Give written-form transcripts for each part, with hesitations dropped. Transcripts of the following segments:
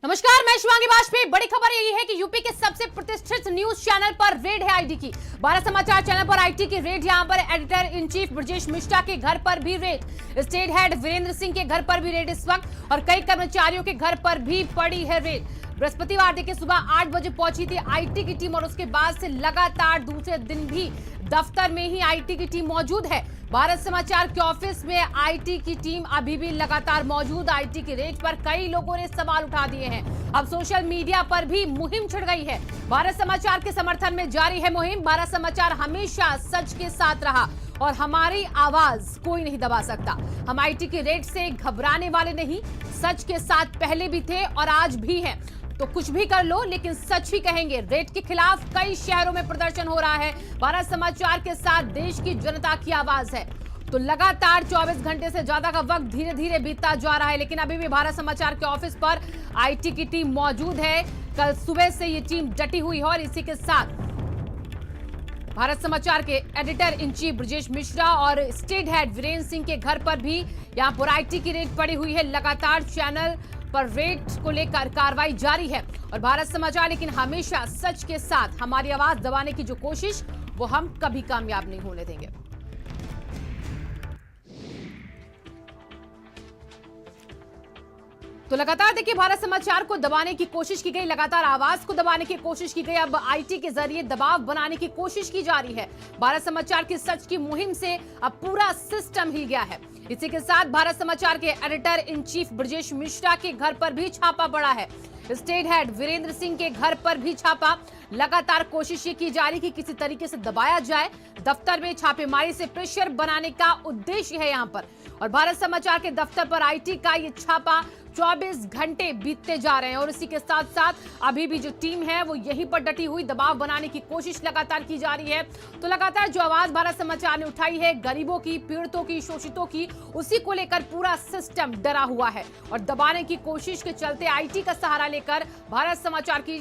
नमस्कार, मैं शिवांगी वाजपेयी। बड़ी खबर यही है कि यूपी के सबसे प्रतिष्ठित न्यूज चैनल पर रेड है आईटी की। भारत समाचार चैनल पर आईटी की रेड। यहां पर editor in chief Brajesh Mishra के घर पर भी raid, state head Virendra Singh के घर पर भी रेड इस वक्त, और कई कर्मचारियों के घर पर भी पड़ी है रेड। बृहस्पतिवार देखिए सुबह 8 बजे पहुंची थी आईटी की टीम, और उसके बाद से लगातार दूसरे दिन भी दफ्तर में ही आईटी की टीम मौजूद है। भारत समाचार के ऑफिस में आईटी की टीम अभी भी लगातार मौजूद। आईटी की रेड पर कई लोगों ने सवाल उठा दिए हैं। अब सोशल मीडिया पर भी मुहिम छिड़ गई है। भारत समाचार के समर्थन में जारी है मुहिम। भारत समाचार हमेशा सच के साथ रहा और हमारी आवाज कोई नहीं दबा सकता। हम आईटी की रेड से घबराने वाले नहीं, सच के साथ पहले भी थे और आज भी हैं। तो कुछ भी कर लो लेकिन सच ही कहेंगे। रेड के खिलाफ कई शहरों में प्रदर्शन हो रहा है। भारत समाचार के साथ देश की जनता की आवाज है। तो लगातार 24 घंटे से ज्यादा का वक्त धीरे धीरे बीतता जा रहा है, लेकिन अभी भी भारत समाचार के ऑफिस पर आईटी की टीम मौजूद है। कल सुबह से ये टीम डटी हुई है और इसी के साथ भारत समाचार के editor in chief Brajesh Mishra और स्टेट हेड वीरेंद्र सिंह के घर पर भी यहां पर आईटी की रेड पड़ी हुई है। लगातार चैनल पर रेड को लेकर कार्रवाई जारी है और भारत समाचार लेकिन हमेशा सच के साथ, हमारी आवाज दबाने की जो कोशिश वो हम कभी कामयाब नहीं होने देंगे। तो लगातार देखिए भारत समाचार को दबाने की कोशिश की गई, लगातार आवाज को दबाने की कोशिश की गई। अब आईटी के जरिए दबाव बनाने की कोशिश की जा रही है। भारत समाचार की सच की मुहिम से अब पूरा सिस्टम हिल गया है। इसी के साथ भारत समाचार के editor in chief Brajesh Mishra के घर पर भी छापा पड़ा है। स्टेट हेड वीरेंद्र सिंह के घर पर भी छापा। लगातार कोशिश ये की जा रही कि किसी तरीके से दबाया जाए। दफ्तर में छापेमारी से प्रेशर बनाने का उद्देश्य है यहां पर। और भारत समाचार के दफ्तर पर आईटी का ये छापा 24 घंटे बीतते जा रहे हैं और इसी के साथ साथ अभी भी जो टीम है वो यहीं पर डटी हुई, दबाव बनाने की कोशिश लगातार की जा रही है। तो लगातार जो आवाज भारत समाचार ने उठाई है गरीबों की, पीड़ितों की, शोषितों की, उसी को लेकर पूरा सिस्टम डरा हुआ है और दबाने की कोशिश के चलते आईटी का सहारा लेकर भारत समाचार की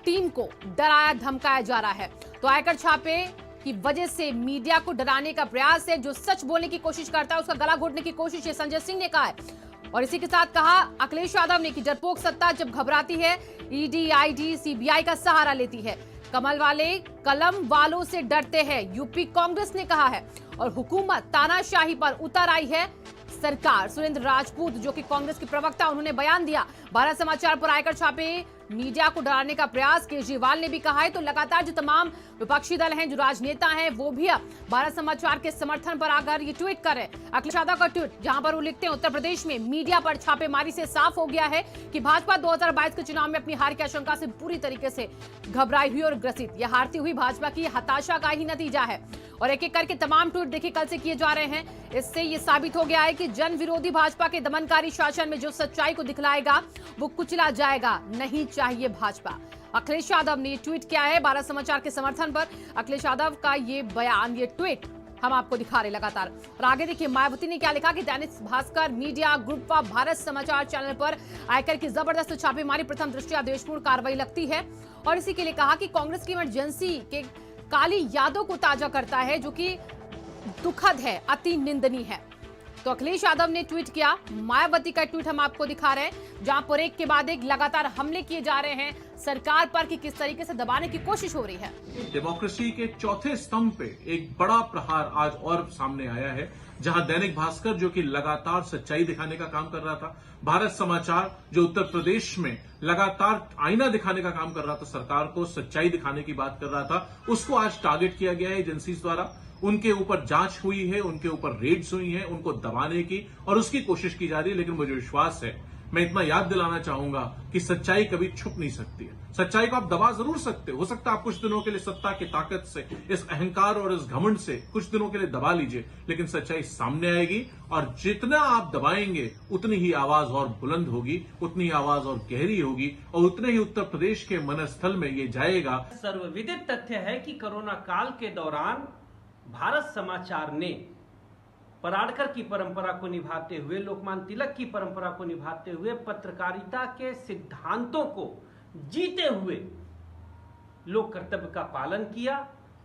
टीम को डराया धमकाया जा रहा है। तो आयकर छापे की वजह से मीडिया को डराने का प्रयास है। जो सच बोलने की कोशिश करता है उसका गला घोटने की कोशिश है, संजय सिंह ने कहा है। और इसी के साथ कहा अखिलेश यादव ने कि डरपोक सत्ता जब घबराती है ईडी, आईटी, सीबीआई का सहारा लेती है। कमल वाले कलम वालों से डरते हैं, यूपी कांग्रेस ने कहा है। और हुकूमत तानाशाही पर उतर आई है सरकार। सुरेंद्र राजपूत जो कि कांग्रेस के प्रवक्ता, उन्होंने बयान दिया। भारत समाचार पर आयकर छापे मीडिया को डराने का प्रयास केजरीवाल ने भी कहा है। तो लगातार जो तमाम विपक्षी दल हैं, जो राजनेता हैं, वो भी अब भारत समाचार के समर्थन पर आकर ये ट्वीट कर रहे हैं। अखिलेश यादव का ट्वीट जहां पर वो लिखते हैं उत्तर प्रदेश में मीडिया पर छापेमारी से साफ हो गया है कि भाजपा 2022 के चुनाव में अपनी हार की आशंका से पूरी तरीके से घबराई हुई और ग्रसित। यह हारती हुई भाजपा की हताशा का ही नतीजा है। और एक एक करके तमाम ट्वीट देखिए कल से किए जा रहे हैं। इससे ये साबित हो गया है कि जन विरोधी भाजपा के दमनकारी शासन में जो सच्चाई को दिखलाएगा वो कुचला जाएगा, नहीं चाहिए भाजपा। अखिलेश यादव ने ट्वीट किया है भारत समाचार के समर्थन पर। अखिलेश यादव का ये बयान, ये ट्वीट हम आपको दिखा रहे लगातार। और आगे देखिए मायावती ने क्या लिखा कि दैनिक भास्कर मीडिया ग्रुप व भारत समाचार चैनल पर आयकर की जबरदस्त छापेमारी प्रथम दृष्टया देशपूर्ण कार्रवाई लगती है। और इसी के लिए कहा कि कांग्रेस की इमरजेंसी के काली यादों को ताजा करता है, जो कि दुखद है, अति निंदनीय है। तो अखिलेश यादव ने ट्वीट किया। मायावती का ट्वीट हम आपको दिखा रहे हैं जहां पर एक के बाद एक लगातार हमले किए जा रहे हैं सरकार पर कि किस तरीके से दबाने की कोशिश हो रही है। डेमोक्रेसी के चौथे स्तंभ पे एक बड़ा प्रहार आज और सामने आया है, जहां दैनिक भास्कर जो कि लगातार सच्चाई दिखाने का काम कर रहा था, भारत समाचार जो उत्तर प्रदेश में लगातार आईना दिखाने का काम कर रहा था, सरकार को सच्चाई दिखाने की बात कर रहा था, उसको आज टारगेट किया गया है एजेंसीज द्वारा। उनके ऊपर जांच हुई है, उनके ऊपर रेड्स हुई हैं, उनको दबाने की और उसकी कोशिश की जा रही है। लेकिन मुझे विश्वास है, मैं इतना याद दिलाना चाहूंगा कि सच्चाई कभी छुप नहीं सकती है। सच्चाई को आप दबा जरूर सकते हो सकता है आप कुछ दिनों के लिए सत्ता की ताकत से, इस अहंकार और इस घमंड से कुछ दिनों के लिए दबा लीजिए, लेकिन सच्चाई सामने आएगी और जितना आप दबाएंगे उतनी ही आवाज और बुलंद होगी, उतनी ही आवाज और गहरी होगी और उतने ही उत्तर प्रदेश के मनस्थल में ये जाएगा। सर्वविदित तथ्य है कि कोरोना काल के दौरान भारत समाचार ने पराड़कर की परंपरा को निभाते हुए, लोकमान्य तिलक की परंपरा को निभाते हुए, पत्रकारिता के सिद्धांतों को जीते हुए लोक कर्तव्य का पालन किया,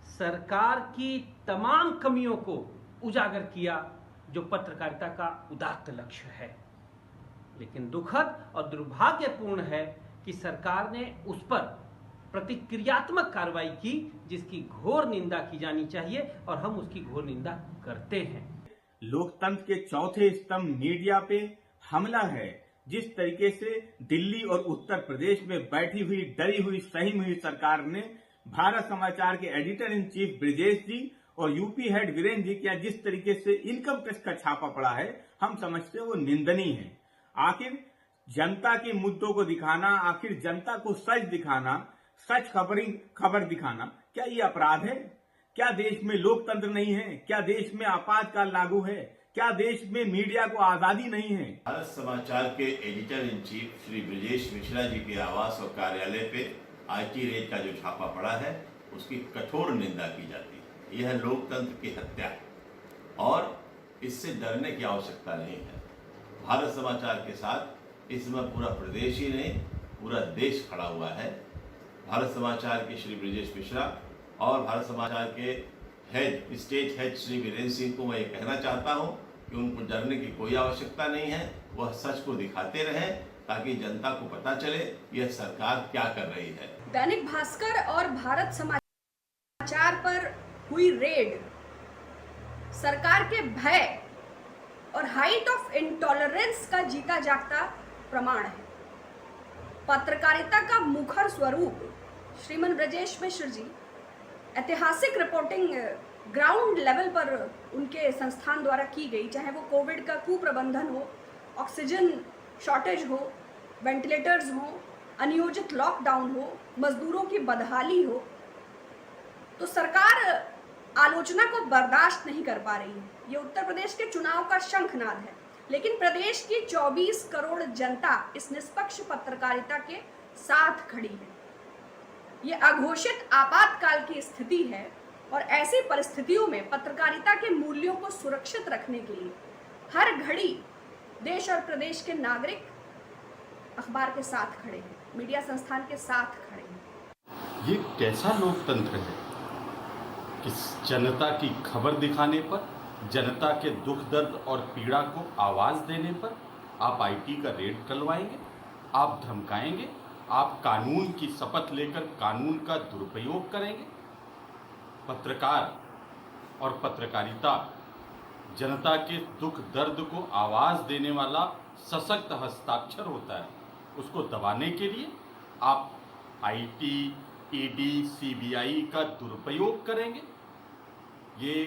सरकार की तमाम कमियों को उजागर किया जो पत्रकारिता का उदात्त लक्ष्य है। लेकिन दुखद और दुर्भाग्यपूर्ण है कि सरकार ने उस पर प्रतिक्रियात्मक कार्रवाई की, जिसकी घोर निंदा की जानी चाहिए और हम उसकी घोर निंदा करते हैं। लोकतंत्र के चौथे स्तंभ मीडिया पे हमला है। जिस तरीके से दिल्ली और उत्तर प्रदेश में बैठी हुई डरी हुई सही हुई सरकार ने भारत समाचार के एडिटर इन चीफ ब्रिजेश जी और यूपी हेड वीरेंद्र जी का जिस तरीके से इनकम टैक्स का छापा पड़ा है, हम समझते हैं वो निंदनीय है। आखिर जनता के मुद्दों को दिखाना, आखिर जनता को सच दिखाना, सच खबर दिखाना, क्या ये अपराध है? क्या देश में लोकतंत्र नहीं है? क्या देश में आपातकाल लागू है? क्या देश में मीडिया को आजादी नहीं है? भारत समाचार के editor in chief Shri Brajesh Mishra ji के आवास और कार्यालय पे IT रेड का जो छापा पड़ा है, उसकी कठोर निंदा की जाती है। यह लोकतंत्र की हत्या है और इससे डरने की आवश्यकता नहीं है। भारत समाचार के साथ इसमें पूरा प्रदेश ही नहीं, पूरा देश खड़ा हुआ है। भारत समाचार के श्री ब्रजेश मिश्रा और भारत समाचार के head state head Shri Virendra Singh को मैं ये कहना चाहता हूं कि उनको डरने की कोई आवश्यकता नहीं है। वह सच को दिखाते रहें ताकि जनता को पता चले यह सरकार क्या कर रही है। दैनिक भास्कर और भारत समाचार पर हुई रेड सरकार के भय और हाइट ऑफ इंटॉलरेंस का जीता जागता प्रमाण है। पत्रकारिता का मुखर स्वरूप श्रीमान ब्रजेश मिश्र जी ऐतिहासिक रिपोर्टिंग ग्राउंड लेवल पर उनके संस्थान द्वारा की गई, चाहे वो कोविड का कुप्रबंधन हो, ऑक्सीजन शॉर्टेज हो, वेंटिलेटर्स हो, अनियोजित लॉकडाउन हो, मजदूरों की बदहाली हो, तो सरकार आलोचना को बर्दाश्त नहीं कर पा रही है। ये उत्तर प्रदेश के चुनाव का शंखनाद है, लेकिन प्रदेश की 24 करोड़ जनता इस निष्पक्ष पत्रकारिता के साथ खड़ी है। ये अघोषित आपातकाल की स्थिति है और ऐसी परिस्थितियों में पत्रकारिता के मूल्यों को सुरक्षित रखने के लिए हर घड़ी देश और प्रदेश के नागरिक अखबार के साथ खड़े हैं, मीडिया संस्थान के साथ खड़े हैं। ये कैसा लोकतंत्र है कि जनता की खबर दिखाने पर, जनता के दुख दर्द और पीड़ा को आवाज़ देने पर आप IT का रेड करवाएंगे, आप धमकाएंगे, आप कानून की शपथ लेकर कानून का दुरुपयोग करेंगे। पत्रकार और पत्रकारिता जनता के दुख दर्द को आवाज़ देने वाला सशक्त हस्ताक्षर होता है। उसको दबाने के लिए आप IT, ED, CBI का दुरुपयोग करेंगे। ये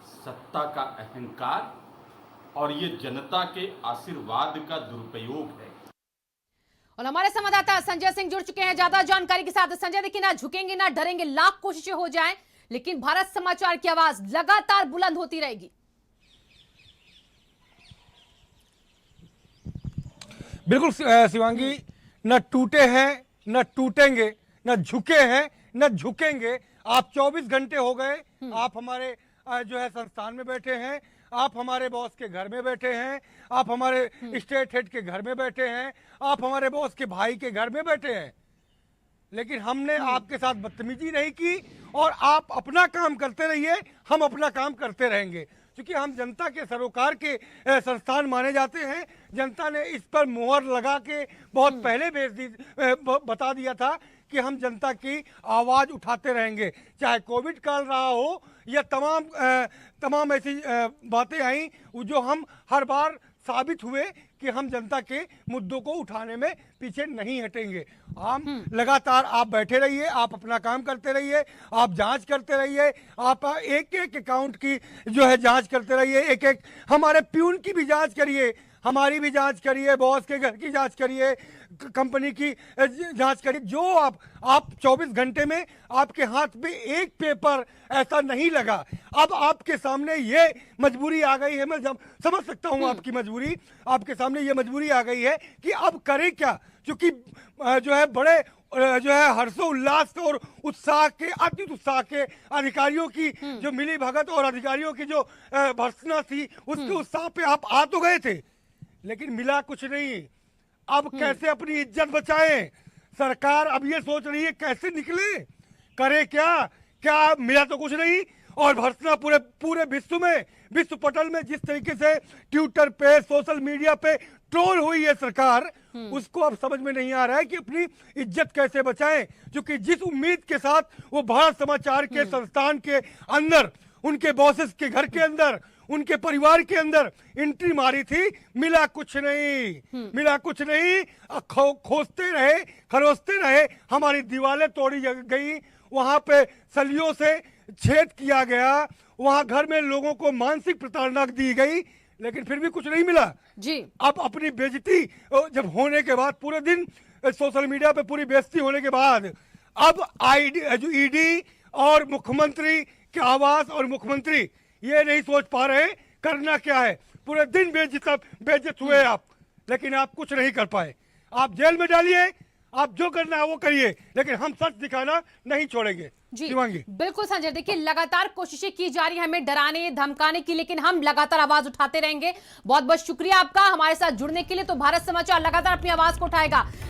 सत्ता का अहंकार और ये जनता के आशीर्वाद का दुरुपयोग है। और हमारे संवाददाता संजय सिंह जुड़ चुके हैं ज्यादा जानकारी के साथ। संजय, देखिए, ना झुकेंगे ना डरेंगे, लाख कोशिशें हो जाएं, लेकिन भारत समाचार की आवाज लगातार बुलंद होती रहेगी। बिल्कुल शिवांगी, न टूटे हैं न टूटेंगे, न झुके हैं न झुकेंगे। आप 24 घंटे हो गए, आप हमारे जो है संस्थान में बैठे हैं, आप हमारे बॉस के घर में बैठे हैं, आप हमारे स्टेट हेड के घर में बैठे हैं, आप हमारे बॉस के भाई के घर में बैठे हैं, लेकिन हमने आपके साथ बदतमीजी नहीं की। और आप अपना काम करते रहिए, हम अपना काम करते रहेंगे, क्योंकि हम जनता के सरोकार के संस्थान माने जाते हैं। जनता ने इस पर मुहर लगा के बहुत पहले बता दिया था कि हम जनता की आवाज़ उठाते रहेंगे, चाहे कोविड काल रहा हो या तमाम ऐसी बातें आई जो हम हर बार साबित हुए कि हम जनता के मुद्दों को उठाने में पीछे नहीं हटेंगे। हम लगातार आप बैठे रहिए, आप अपना काम करते रहिए, आप जांच करते रहिए, आप एक एक अकाउंट की जो है जांच करते रहिए, एक एक हमारे प्यून की भी जांच करिए, हमारी भी जांच करिए, बॉस के घर की जांच करिए, कंपनी की जांच करिए। जो आप 24 घंटे में आपके हाथ में एक पेपर ऐसा नहीं लगा। अब आपके सामने ये मजबूरी आ गई है, मैं समझ सकता हूं आपकी मजबूरी, आपके सामने ये मजबूरी आ गई है कि अब करें क्या, क्योंकि जो है बड़े जो है हर्षोल्लास और उत्साह के, अति उत्साह के अधिकारियों की जो मिली भगत और अधिकारियों की जो भर्त्सना थी, उसके उत्साह पे आप आ तो गए थे, लेकिन मिला कुछ नहीं। अब कैसे अपनी इज्जत बचाएं? सरकार अब ये सोच रही है कैसे निकले, करे क्या मिला तो कुछ नहीं। और भर्त्सना पूरे विश्व में, विश्व पटल में जिस तरीके से ट्विटर पे, सोशल मीडिया पे ट्रोल हुई है सरकार, उसको अब समझ में नहीं आ रहा है कि अपनी इज्जत कैसे बचाएं, क्योंकि जिस उम्मीद के साथ वो भारत समाचार के संस्थान के अंदर, उनके बॉसेस के घर के अंदर, उनके परिवार के अंदर एंट्री मारी थी, मिला कुछ नहीं, मिला कुछ नहीं। खोजते रहे, खरोसते रहे, हमारी दीवारें तोड़ी गई, वहां पे सलियों से छेद किया गया, वहां घर में लोगों को मानसिक प्रताड़ना दी गई, लेकिन फिर भी कुछ नहीं मिला जी। अब अपनी बेइज्जती जब होने के बाद, पूरे दिन सोशल मीडिया पे पूरी बेइज्जती होने के बाद, अब ईडी और मुख्यमंत्री के आवास और मुख्यमंत्री ये नहीं सोच पा रहे करना क्या है। पूरे दिन बेइज्जत हुए आप, लेकिन आप कुछ नहीं कर पाए। आप जेल में डालिए, आप जो करना है वो करिए, लेकिन हम सच दिखाना नहीं छोड़ेंगे। जी शिवांगी, बिल्कुल संजय, देखिए लगातार कोशिशें की जा रही है हमें डराने धमकाने की, लेकिन हम लगातार आवाज उठाते रहेंगे। बहुत बहुत शुक्रिया आपका हमारे साथ जुड़ने के लिए। तो भारत समाचार लगातार अपनी आवाज को उठाएगा।